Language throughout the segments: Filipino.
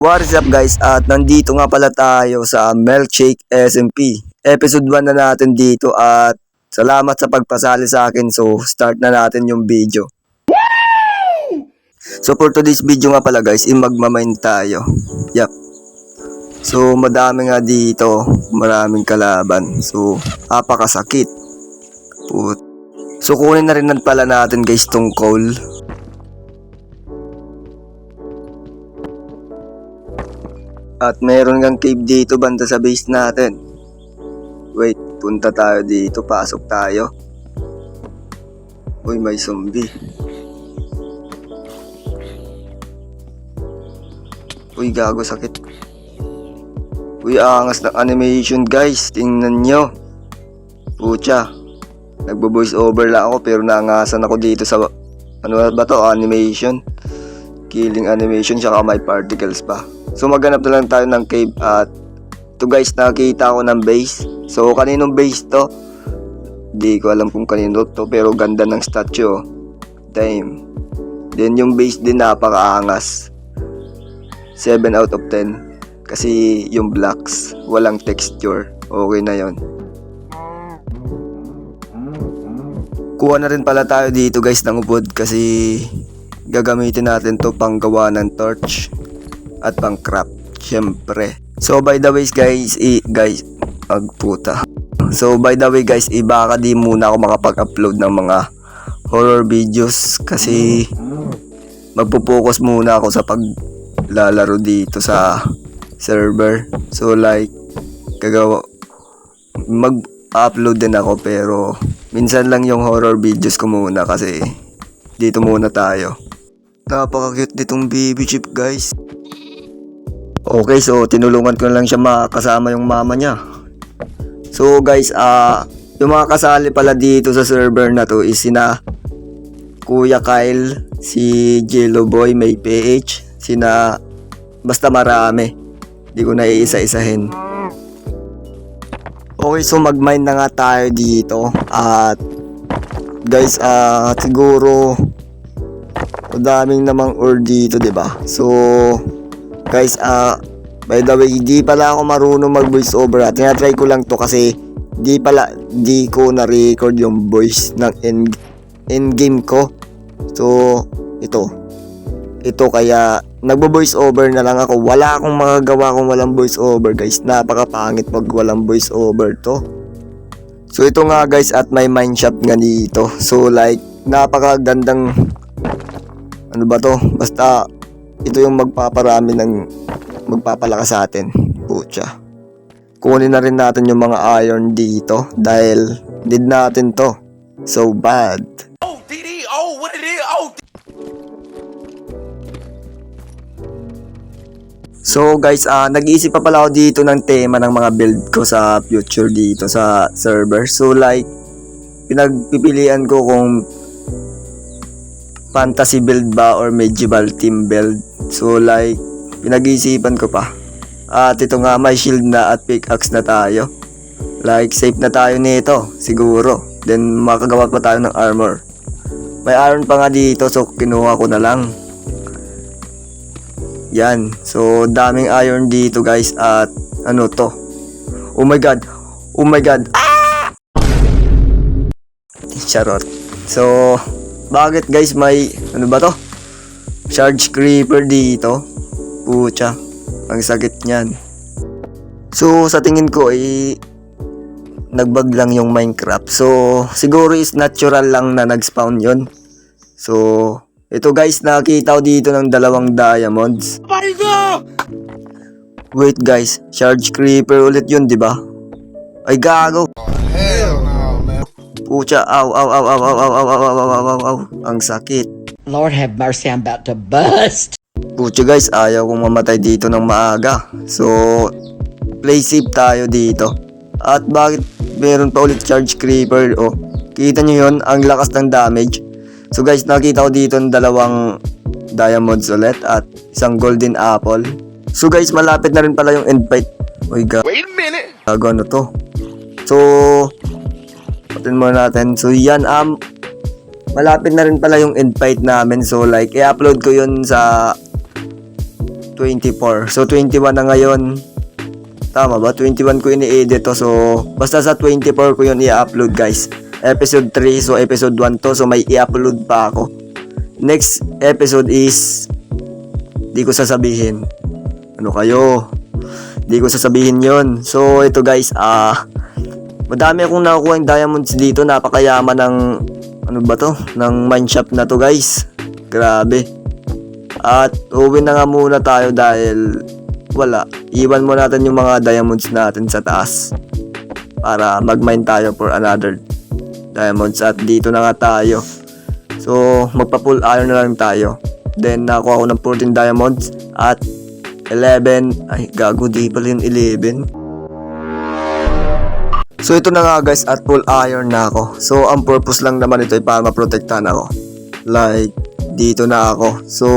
What is up guys, at nandito nga pala tayo sa Milkshake SMP. Episode 1 na natin dito at salamat sa pagpasali sa akin. So start na natin yung video. So for today's video nga pala guys, magmamine tayo. Yup. So madami nga dito, maraming kalaban. So apakasakit. So kunin na rin pala natin guys tong coal. At meron ngang cave dito banda sa base natin. Wait, punta tayo dito, pasok tayo. Uy, may zombie. Uy, gago, sakit. Uy, angas ng animation guys, tingnan nyo. Pucha, nagbo-voice over lang ako pero nangasan ako dito sa, ano ba to, animation. Killing animation, tsaka may particles pa. So maghanap na lang tayo ng cave at ito guys, nakita ko ng base. So kaninong base to? Di ko alam kung kanino to pero ganda ng statue. Damn. Then yung base din napakaangas. 7 out of 10. Kasi yung blocks, walang texture. Okay na yon. Kuha na rin pala tayo dito guys ng upod kasi gagamitin natin to pang gawa ng torch at pang craft, syempre. So by the way guys, magputa. So by the way guys, baka di muna ako makapag-upload ng mga horror videos kasi magpo-focus muna ako sa paglalaro dito sa server. So like mag-upload din ako pero minsan lang yung horror videos ko muna kasi dito muna tayo. Napaka-cute nitong baby chip guys. Okay, so tinulungan ko na lang siya makasama yung mama niya. So guys, yung mga kasali pala dito sa server na to is sina Kuya Kyle, si Jello Boy, may PH, basta marami. Di ko na iisa-isahin. Okay, so mag-mine na nga tayo dito. At guys, siguro madaming namang ore dito, 'di ba? So guys, by the way, di pala ako marunong mag-voice over. Tinatry ko lang to kasi di ko na-record yung voice ng in-game ko. So, ito kaya nagbo-voice over na lang ako. Wala akong magagawa kung walang voice over guys. Napakapangit pag walang voice over to. So, ito nga guys at may mine shop nga dito. So, like, napakagandang ano ba to? Basta ito yung magpapalakas sa atin. Pucha. Kunin na rin natin yung mga iron dito dahil need natin to. So bad. Oh, DD, oh, what it is? Oh. So guys, nag-iisip pa pala ako dito ng tema ng mga build ko sa future dito sa server. So like, pinagpipilian ko kung fantasy build ba or medieval team build. So like, pinag-iisipan ko pa. At ito nga, may shield na at pickaxe na tayo. Like, safe na tayo nito, siguro. Then makagawa pa tayo ng armor. May iron pa nga dito, so kinuha ko na lang. Yan. So daming iron dito guys. At ano to? Oh my god. Oh my god. Ah! Charot. So bakit guys may ano ba to? Charge creeper dito. Pucha, ang sakit niyan. So sa tingin ko nagbag lang yung Minecraft. So siguro is natural lang na nag-spawn yon. So ito guys, nakita ko dito ng 2 diamonds. Wait guys, charge creeper ulit yun, di ba? Ay gago. Hell no, man. Pucha, aw. Ang sakit. Lord have mercy, I'm about to bust. Pucha guys, ayaw kong mamatay dito ng maaga. So, play safe tayo dito. At bakit meron pa ulit charge creeper? Oh, kita nyo yun? Ang lakas ng damage. So guys, nakita ko dito ng 2 diamonds ulit at isang golden apple. So guys, malapit na rin pala yung end fight. Uy, Wait a minute. gago ano to? So, patin muna natin. So yan, malapit na rin pala yung end fight namin. So like, i-upload ko yun sa 24. So 21 na ngayon. Tama ba? 21 ko ini-edit to. So basta sa 24 ko yun i-upload guys. Episode 3. So episode 1 to. So may i-upload pa ako. Next episode is di ko sasabihin. Ano kayo? Di ko sasabihin yon. So ito guys, madami akong nakukuha yung diamonds dito. Napakayaman ng ano ba to? Ng mineshaft na to guys. Grabe. At uwi na nga muna tayo dahil wala. Iwan mo natin yung mga diamonds natin sa taas para mag-mine tayo for another diamonds. At dito na nga tayo. So magpa-full iron na lang tayo. Then nakuha ako ng 14 diamonds at 11. Ay gago, di pala yung 11. So ito na nga guys, at full iron na ako. So ang purpose lang naman ito ay para maprotektahan ako. Like dito na ako. So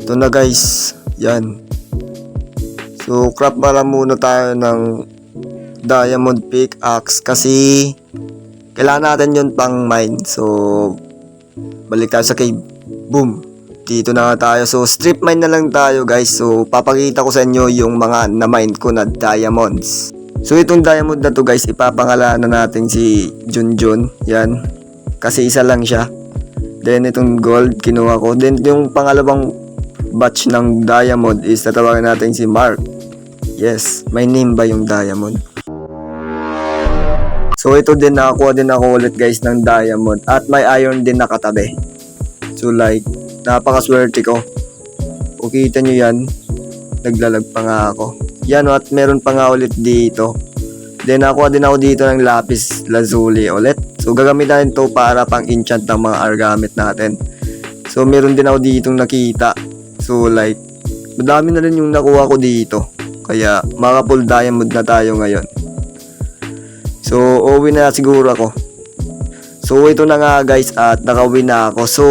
ito na guys. Yan. So craft muna tayo ng diamond pickaxe kasi kailangan natin yun pang mine. So balik tayo sa cave. Boom. Dito na nga tayo. So strip mine na lang tayo guys. So papakita ko sa inyo yung mga na-mine ko na diamonds. So itong diamond na to guys, ipapangalanan natin si Junjun. Yan. Kasi isa lang siya. Then itong gold kinuha ko. Then yung pangalawang batch ng diamond is tatawagan natin si Mark. Yes, may name ba yung diamond? So ito din, nakakuha din ako ulit guys ng diamond. At may iron din nakatabi. So like, napakaswerte ko. Kung kita nyo yan, naglalag pa nga ako. Yan, at meron pa nga ulit dito. Then nakuha din ako dito ng lapis lazuli ulit. So gagamitin natin to para pang enchant ng mga gamit natin. So meron din ako ditong nakita. So like, madami na rin yung nakuha ko dito. Kaya mga full diamond na tayo ngayon. So uwi na siguro ako. So ito na nga guys, at nakauwi na ako. So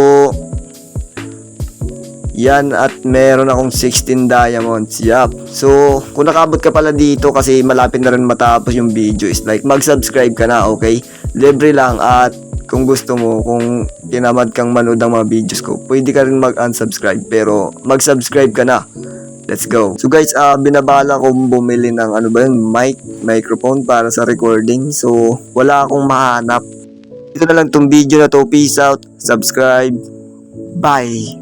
yan, at meron akong 16 diamonds. Yup. So kung nakabot ka pala dito kasi malapit na rin matapos yung video, is like mag-subscribe ka na, okay? Libre lang. At kung gusto mo, kung tinamad kang manood ng mga videos ko, pwede ka rin mag-unsubscribe, pero mag-subscribe ka na. Let's go. So guys, binabala kong bumili ng ano ba yun, microphone para sa recording. So wala akong mahanap. Ito na lang tong video na to. Peace out. Subscribe. Bye.